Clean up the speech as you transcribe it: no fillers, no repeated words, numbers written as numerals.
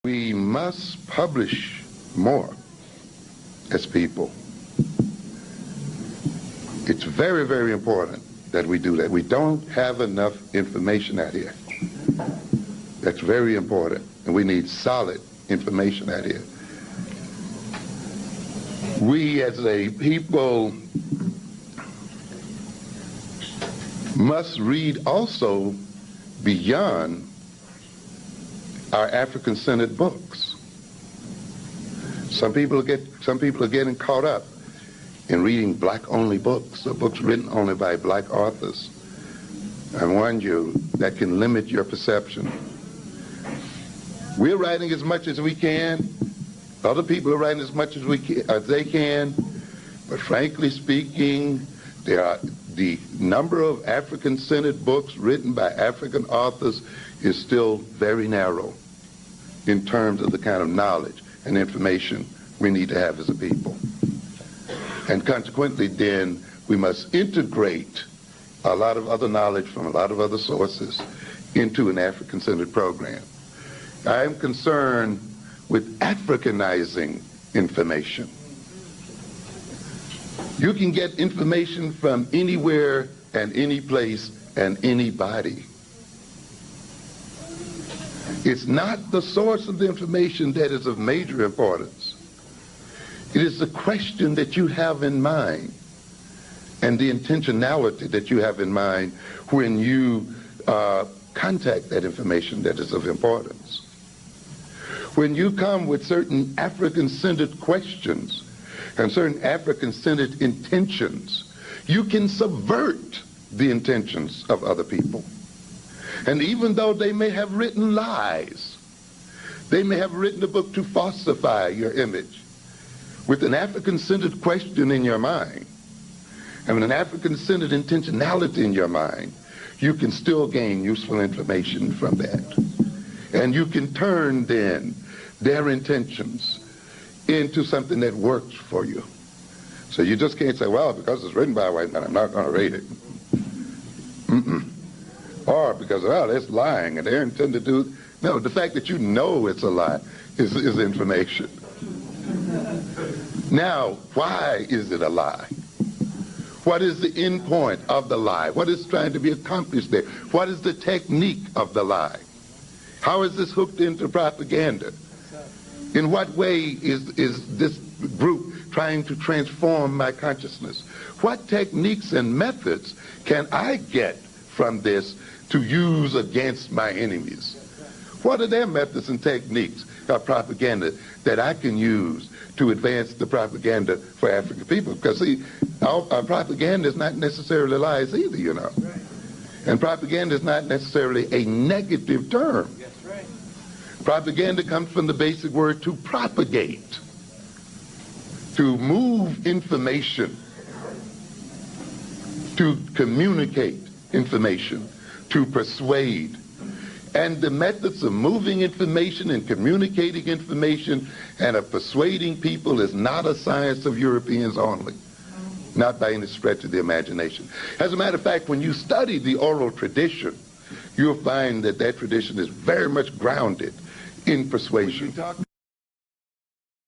We must publish more as people. It's very, very important that we do that. We don't have enough information out here. That's very important, and we need solid information out here. We as a people must read also beyond our African-centered books. Some people are getting caught up in reading black-only books, or books written only by black authors. I warn you, that can limit your perception. We're writing as much as we can. Other people are writing as much as they can. But frankly speaking, the number of African-centered books written by African authors is still very narrow in terms of the kind of knowledge and information we need to have as a people. And consequently, then, we must integrate a lot of other knowledge from a lot of other sources into an African-centered program. I am concerned with Afrikanizing information. You can get information from anywhere and any place and anybody. It's not the source of the information that is of major importance. It is the question that you have in mind and the intentionality that you have in mind when you contact that information that is of importance. When you come with certain African-centered questions and certain African-centered intentions, you can subvert the intentions of other people. And even though they may have written lies, they may have written a book to falsify your image, with an African-centered question in your mind, and with an African-centered intentionality in your mind, you can still gain useful information from that. And you can turn then their intentions into something that works for you. So you just can't say, well, because it's written by a white man, I'm not going to read it. Or because, well, it's lying and they're intended to do. No, the fact that you know it's a lie is information. Now, why is it a lie? What is the end point of the lie? What is trying to be accomplished there? What is the technique of the lie? How is this hooked into propaganda? In what way is this group trying to transform my consciousness? What techniques and methods can I get from this to use against my enemies? What are their methods and techniques of propaganda that I can use to advance the propaganda for African people? Because see, our propaganda is not necessarily lies either, you know. Right. And propaganda is not necessarily a negative term. That's right. Propaganda comes from the basic word to propagate, to move information, to communicate information, to persuade. And the methods of moving information and communicating information and of persuading people is not a science of Europeans only, not by any stretch of the imagination. As a matter of fact, when you study the oral tradition, you'll find that that tradition is very much grounded in persuasion.